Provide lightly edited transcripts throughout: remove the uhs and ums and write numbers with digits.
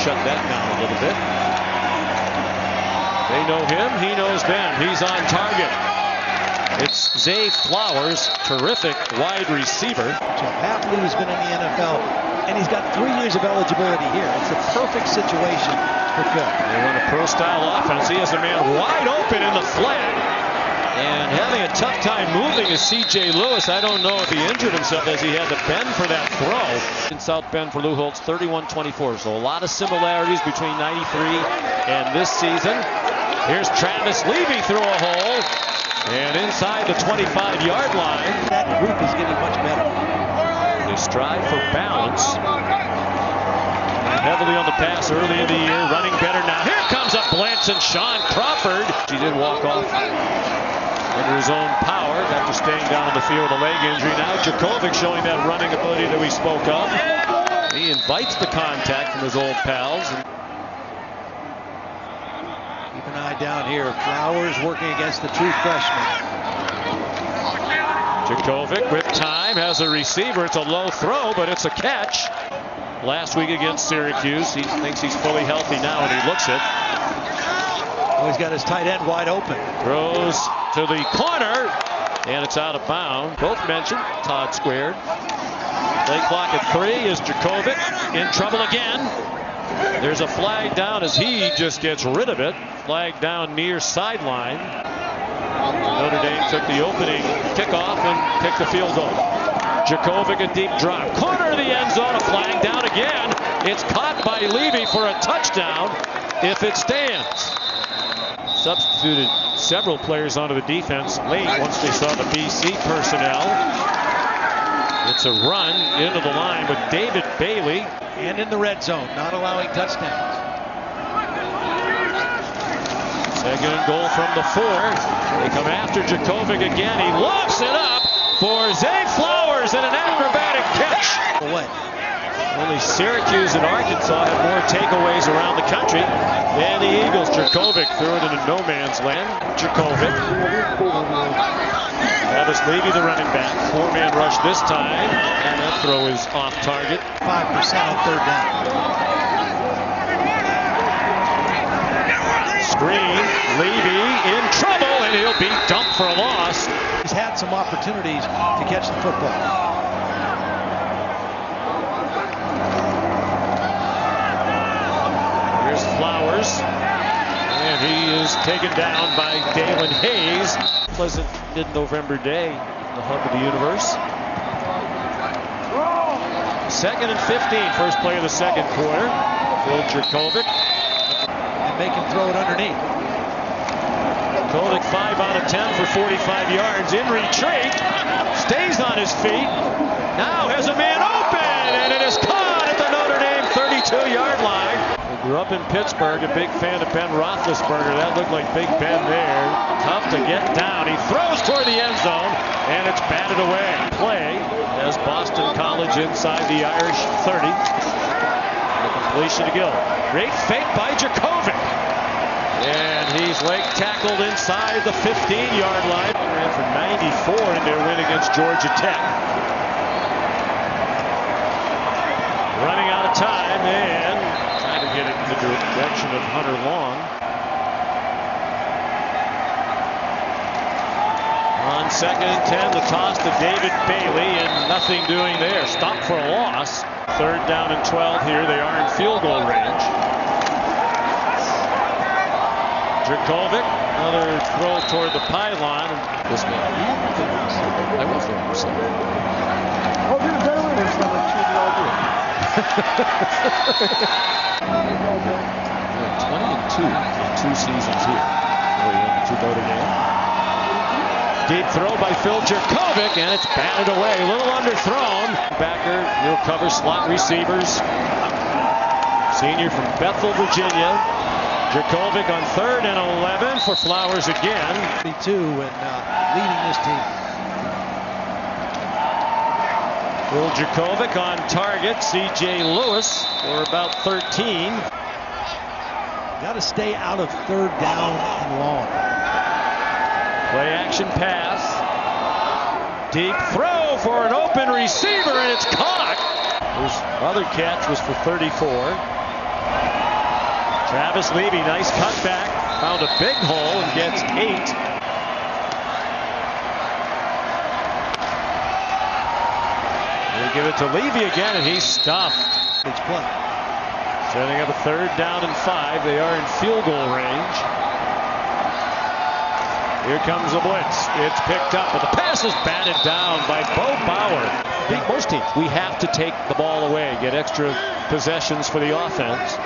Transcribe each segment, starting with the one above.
shut that down a little bit. They know him, he knows them. He's on target. It's Zay Flowers, terrific wide receiver. He's been in the NFL, and he's got 3 years of eligibility here. It's a perfect situation for Phil. They run a pro-style offense. He has a man wide open in the flat. And having a tough time moving is C.J. Lewis. I don't know if he injured himself as he had to bend for that throw. In South Bend for Lou Holtz, 31-24. So a lot of similarities between 93 and this season. Here's Travis Levy through a hole. And inside the 25-yard line. That group is getting much better. They strive for balance. Heavily on the pass early in the year. Running better now. Here comes a blitz, and Sean Crawford. He did walk off under his own power after staying down on the field with a leg injury. Now Djokovic showing that running ability that we spoke of. He invites the contact from his old pals. Keep an eye down here. Flowers working against the true freshman. Djokovic with time has a receiver. It's a low throw, but it's a catch. Last week against Syracuse, he thinks he's fully healthy now, and he looks it. Oh, he's got his tight end wide open. Throws to the corner, and it's out of bounds. Both mentioned Todd squared. Play clock at 3 is Djokovic in trouble again. There's a flag down as he just gets rid of it. Flag down near sideline. Notre Dame took the opening kickoff and kicked the field goal. Djokovic a deep drop. Corner of the end zone, a flag down again. It's caught by Levy for a touchdown if it stands. Substituted several players onto the defense late once they saw the BC personnel. It's a run into the line with David Bailey. And in the red zone, not allowing touchdowns. Second and goal from the 4. They come after Djokovic again. He lofts it up for Zay Flowers and an acrobatic catch. What? Only Syracuse and Arkansas have more takeaways around the country than the Eagles. Djokovic threw it into no man's land. Djokovic. Travis Levy, the running back. 4-man rush this time. And that throw is off target. 5% on third down. Screen. Levy in trouble, and he'll be dumped for a loss. He's had some opportunities to catch the football. Here's Flowers, and he is taken down by Dalen Hayes. Pleasant mid-November day in the hub of the universe. Second and 15, first play of the second quarter. Phil Djokovic. And make him throw it underneath. Djokovic 5 out of 10 for 45 yards. In retreat, stays on his feet. Now has a man open, and it is caught at the Notre Dame 32-yard line. I grew up in Pittsburgh, a big fan of Ben Roethlisberger. That looked like Big Ben there. Tough to get down. He throws toward the end zone, and it's batted away. Play as Boston College inside the Irish 30. The completion to Gill. Great fake by Djokovic. And he's leg tackled inside the 15-yard line. Ran for 94 in their win against Georgia Tech. Running out of time and trying to get it in the direction of Hunter Long. On second and 10, the toss to David Bailey, and nothing doing there. Stopped for a loss. Third down and 12 here. They are in field goal range. Djokovic, another throw toward the pylon. This guy, I will throw him something. Oh, you're better than this number 20-2 in 2 seasons here. He went to Notre Dame. Deep throw by Phil Djokovic, and it's batted away. A little underthrown. Backer, he'll cover slot receivers. Senior from Bethel, Virginia. Djokovic on 3rd and 11 for Flowers again. 32 and leading this team. Phil Djokovic on target. C.J. Lewis for about 13. Got to stay out of third down and long. Play action pass. Deep throw for an open receiver, and it's caught. His other catch was for 34. Travis Levy, nice cutback. Found a big hole and gets 8. They give it to Levy again, and he's stuffed. It's play. Setting up a 3rd down and 5. They are in field goal range. Here comes the blitz. It's picked up, but the pass is batted down by Bo Bauer. I think most teams, we have to take the ball away, get extra possessions for the offense.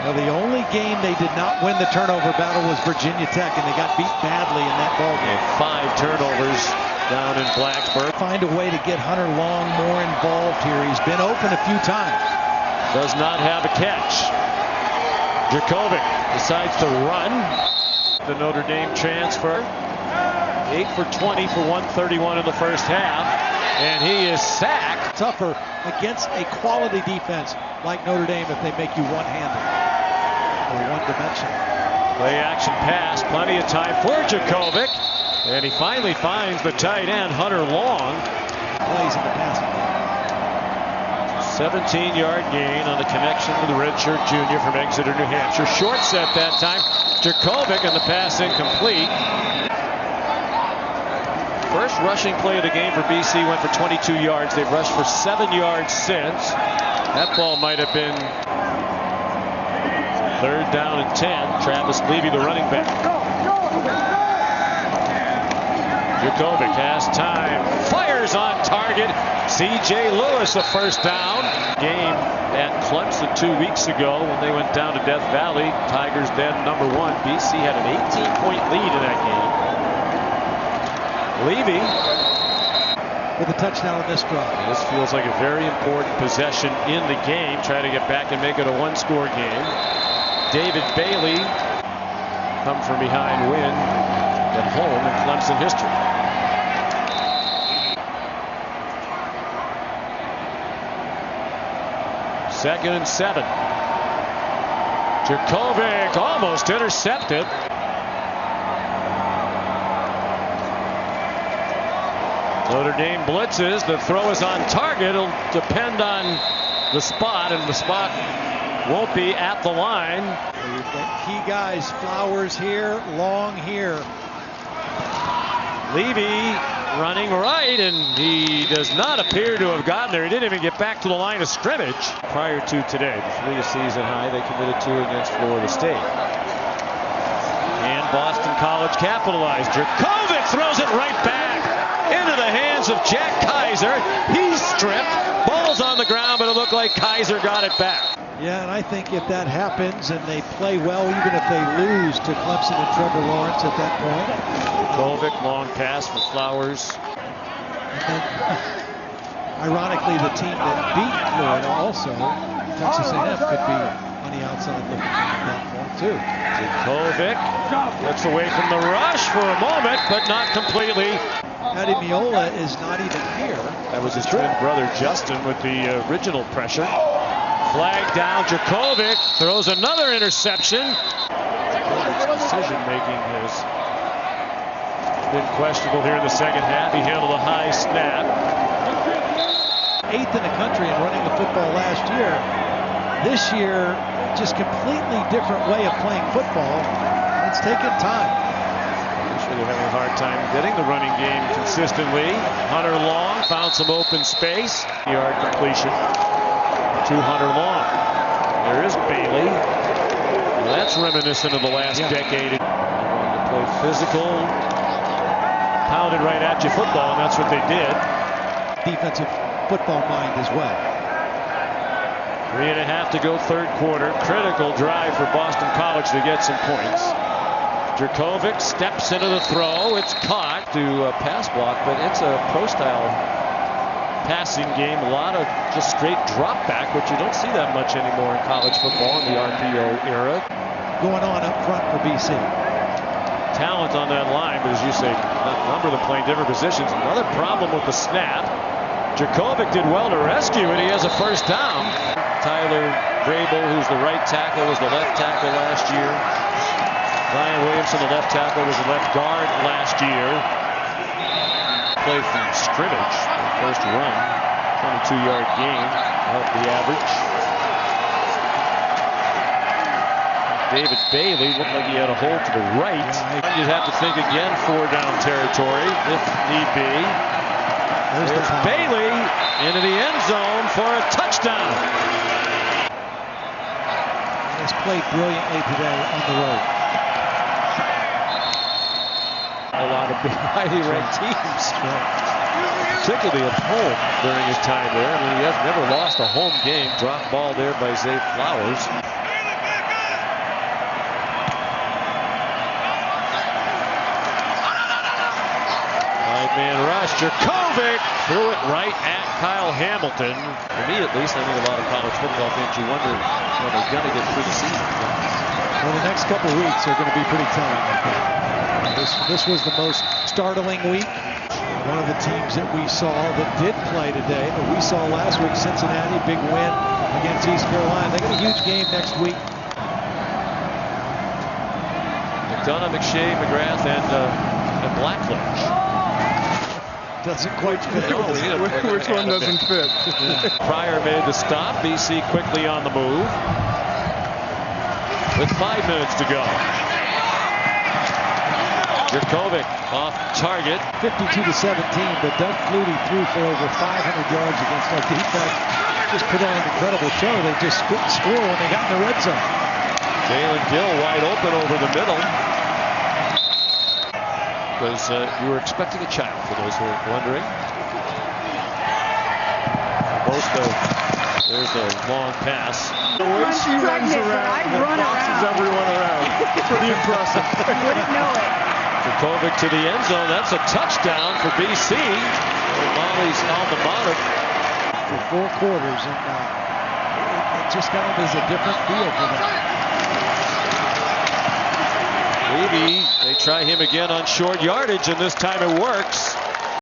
Well, the only game they did not win the turnover battle was Virginia Tech, and they got beat badly in that ball game. And 5 turnovers down in Blacksburg. Find a way to get Hunter Long more involved here. He's been open a few times. Does not have a catch. Dracovic decides to run. The Notre Dame transfer. 8 for 20 for 131 in the first half. And he is sacked. Tougher against a quality defense like Notre Dame if they make you one-handed or one-dimensional. Play action pass. Plenty of time for Dracovic. And he finally finds the tight end, Hunter Long. Plays in the passing game. 17-yard gain on the connection to the redshirt junior from Exeter, New Hampshire. Short set that time. Dracovic, and the pass incomplete. First rushing play of the game for BC went for 22 yards. They've rushed for 7 yards since. That ball might have been 3rd down and 10. Travis Levy, the running back. Dracovic has time, fires on target. C.J. Lewis, a first down. Game at Clemson 2 weeks ago when they went down to Death Valley. Tigers then number 1. BC had an 18-point lead in that game. Levy with a touchdown on this drive. This feels like a very important possession in the game. Try to get back and make it a 1-score game. David Bailey come from behind win at home in Clemson history. Second and 7. Dracovic almost intercepted. Notre Dame blitzes. The throw is on target. It'll depend on the spot, and the spot won't be at the line. Key guys, Flowers here, Long here. Levy running right, and he does not appear to have gotten there. He didn't even get back to the line of scrimmage. Prior to today, the 3 season high they committed to against Florida State. And Boston College capitalized. Dracovic throws it right back into the hands of Jack Kaiser. He's stripped. Ball's on the ground, but it looked like Kaiser got it back. Yeah, and I think if that happens and they play well, even if they lose to Clemson and Trevor Lawrence at that point. Dracovic, long pass for Flowers. And ironically, the team that beat Florida also, Texas A&M, could be on the outside looking at that point too. Dracovic gets away from the rush for a moment, but not completely. Ademiola is not even here. That was his twin brother Justin with the original pressure. Flag down. Dracovic throws another interception. Decision making has been questionable here in the second half. He handled a high snap. 8th in the country in running the football last year. This year, just completely different way of playing football. It's taken time. I'm sure they're having a hard time getting the running game consistently. Hunter Long found some open space. Yard completion to Hunter Long. There is Bailey. Well, that's reminiscent of the last decade. They wanted to play physical, pounded right at you football, and that's what they did. Defensive football mind as well. 3.5 to go, third quarter. Critical drive for Boston College to get some points. Dracovic steps into the throw. It's caught to a pass block, but it's a pro-style passing game. A lot of just straight drop back, which you don't see that much anymore in college football in the RPO era. Going on up front for BC. Talent on that line, but as you say, a number of them playing different positions. Another problem with the snap. Dracovic did well to rescue it. He has a first down. Tyler Grable, who's the right tackle, was the left tackle last year. Ryan Williamson, the left tackle, was the left guard last year. Played from scrimmage, first run, 22-yard gain, helped the average. David Bailey looked like he had a hole to the right. Yeah, You'd have to think again, 4 down territory if need be. There's Bailey into the end zone for a touchdown. He's played brilliantly today on the road. A lot of big, highly ranked teams, particularly at home during his time there. I mean, he has never lost a home game. Drop ball there by Zay Flowers. Man rush. Jurkovec threw it right at Kyle Hamilton. For me, at least, I think a lot of college football fans, you wonder when they're going to get through the season. Well, the next couple of weeks are going to be pretty telling. This was the most startling week. One of the teams that we saw that did play today, that we saw last week, Cincinnati, big win against East Carolina. They got a huge game next week. McDonough, McShay, McGrath, and Blackledge. Doesn't quite fit. Which one doesn't fit? Pryor made the stop. BC quickly on the move with 5 minutes to go. Jurkovec off target. 52-17, but Doug Flutie threw for over 500 yards against our defense. Just put on an incredible show. They just couldn't score when they got in the red zone. Jalen Gill wide open over the middle. Because you were expecting a child, for those who are wondering. There's a long pass. The way she runs around and bosses everyone around. Pretty impressive. You wouldn't know it. Jurkovec to the end zone. That's a touchdown for BC. Molly's alma mater. For 4 quarters, and it just kind of is a different feel for them. Maybe they try him again on short yardage, and this time it works.